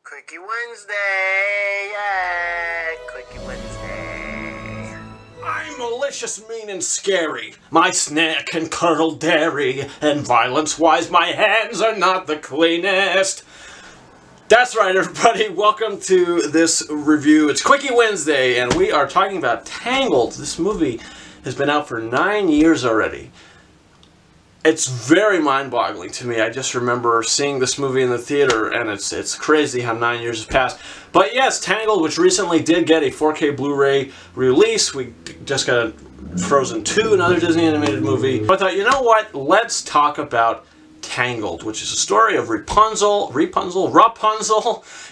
Quickie Wednesday, yeah, Quickie Wednesday. I'm malicious, mean, and scary. My snack can curdle dairy, and violence-wise my hands are not the cleanest. That's right, everybody. Welcome to this review. It's Quickie Wednesday, and we are talking about Tangled. This movie has been out for 9 years already. It's very mind-boggling to me. I just remember seeing this movie in the theater, and it's crazy how 9 years have passed. But yes, Tangled, which recently did get a 4K Blu-ray release. We just got Frozen 2, another Disney animated movie. But I thought, you know what? Let's talk about Tangled, which is a story of Rapunzel,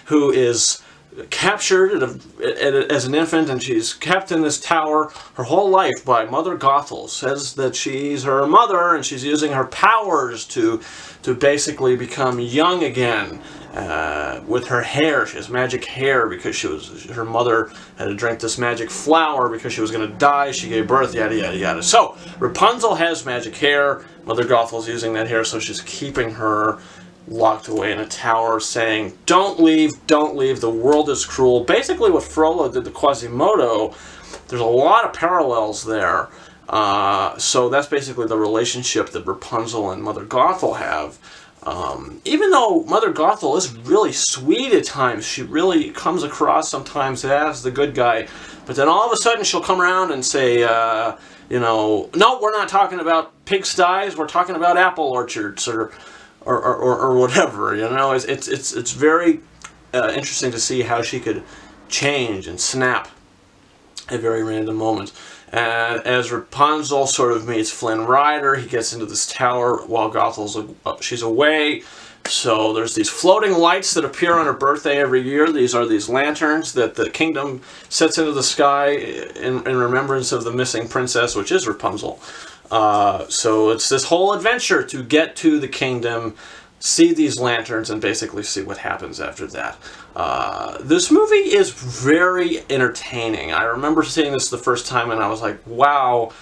who is captured as an infant, and she's kept in this tower her whole life by Mother Gothel. Says that she's her mother and she's using her powers to basically become young again with her hair. She has magic hair because her mother had to drink this magic flower because she was going to die. She gave birth, yada yada yada. So Rapunzel has magic hair. Mother Gothel's using that hair, so she's keeping her locked away in a tower, saying, don't leave, the world is cruel. Basically what Frollo did to Quasimodo, there's a lot of parallels there. So that's basically the relationship that Rapunzel and Mother Gothel have. Even though Mother Gothel is really sweet at times, she really comes across sometimes as the good guy, but then all of a sudden she'll come around and say, you know, no, we're not talking about pigsties, we're talking about apple orchards, or whatever, you know. It's very interesting to see how she could change and snap at very random moments. And as Rapunzel sort of meets Flynn Rider, he gets into this tower while she's away. So there's these floating lights that appear on her birthday every year. These are these lanterns that the kingdom sets into the sky in remembrance of the missing princess, which is Rapunzel. So it's this whole adventure to get to the kingdom, see these lanterns, and basically see what happens after that. This movie is very entertaining. I remember seeing this the first time and I was like, wow,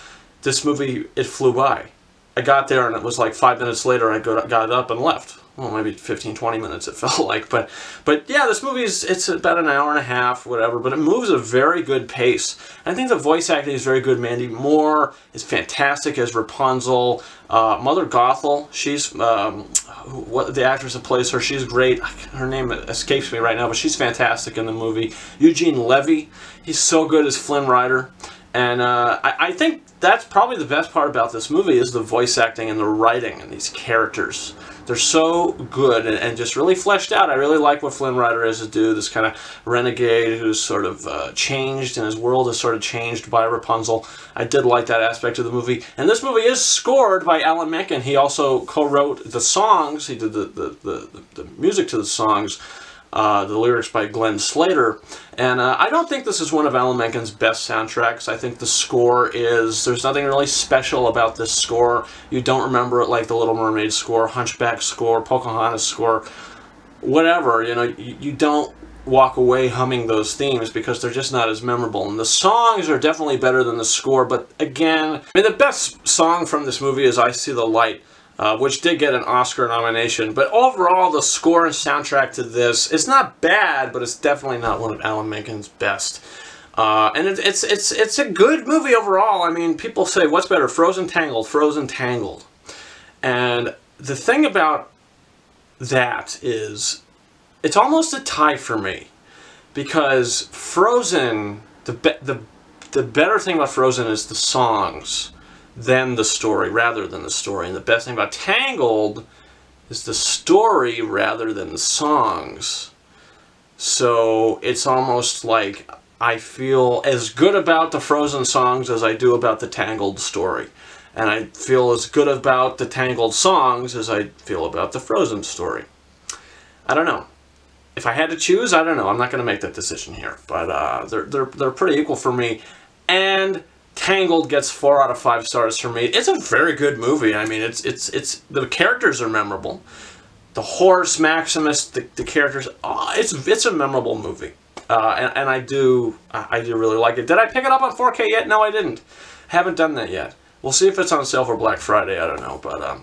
this movie, it flew by. I got there and it was like 5 minutes later I got up and left. Well, maybe 15, 20 minutes it felt like. But yeah, this movie it's about an hour and a half, whatever, but it moves at a very good pace. I think the voice acting is very good. Mandy Moore is fantastic as Rapunzel. Mother Gothel, she's, the actress that plays her, she's great. Her name escapes me right now, but she's fantastic in the movie. Eugene Levy, he's so good as Flynn Rider. And I think that's probably the best part about this movie is the voice acting and the writing and these characters. They're so good and just really fleshed out. I really like what Flynn Rider is to do, this kind of renegade who's sort of changed, and his world is sort of changed by Rapunzel. I did like that aspect of the movie. And this movie is scored by Alan Menken. He also co-wrote the songs. He did the music to the songs. The lyrics by Glenn Slater, and I don't think this is one of Alan Menken's best soundtracks. I think the score there's nothing really special about this score. You don't remember it like the Little Mermaid score, Hunchback score, Pocahontas score, whatever, you know, you don't walk away humming those themes because they're just not as memorable. And the songs are definitely better than the score, but again, I mean, the best song from this movie is I See the Light, which did get an Oscar nomination. But overall, the score and soundtrack to this is not bad, but it's definitely not one of Alan Menken's best. And it's a good movie overall. I mean, people say, what's better, Frozen, Tangled? Frozen, Tangled. And the thing about that is, it's almost a tie for me, because Frozen, the better thing about Frozen is the songs than the story, rather than the story. And the best thing about Tangled is the story rather than the songs. So it's almost like I feel as good about the Frozen songs as I do about the Tangled story. And I feel as good about the Tangled songs as I feel about the Frozen story. I don't know. If I had to choose, I don't know. I'm not going to make that decision here. But they're pretty equal for me. And Tangled gets 4 out of 5 stars for me. It's a very good movie. I mean, it's the characters are memorable. The horse, Maximus, the characters. Oh, it's a memorable movie, and I do really like it. Did I pick it up on 4K yet? No, I didn't. Haven't done that yet. We'll see if it's on sale for Black Friday. I don't know, but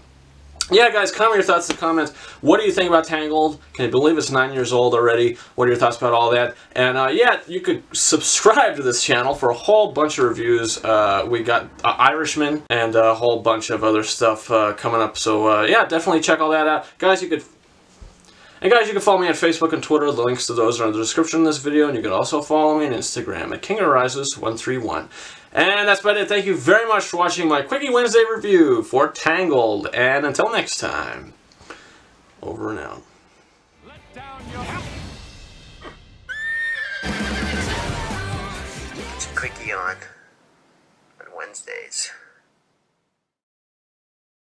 yeah, guys, comment your thoughts in the comments. What do you think about Tangled? Can you believe it's 9 years old already? What are your thoughts about all that? And yeah, you could subscribe to this channel for a whole bunch of reviews. We got Irishman and a whole bunch of other stuff coming up. So yeah, definitely check all that out. Guys, you can follow me on Facebook and Twitter. The links to those are in the description of this video. And you can also follow me on Instagram at KingOfRises131. And that's about it. Thank you very much for watching my Quickie Wednesday review for Tangled. And until next time, over and out. It's Quickie on Wednesdays.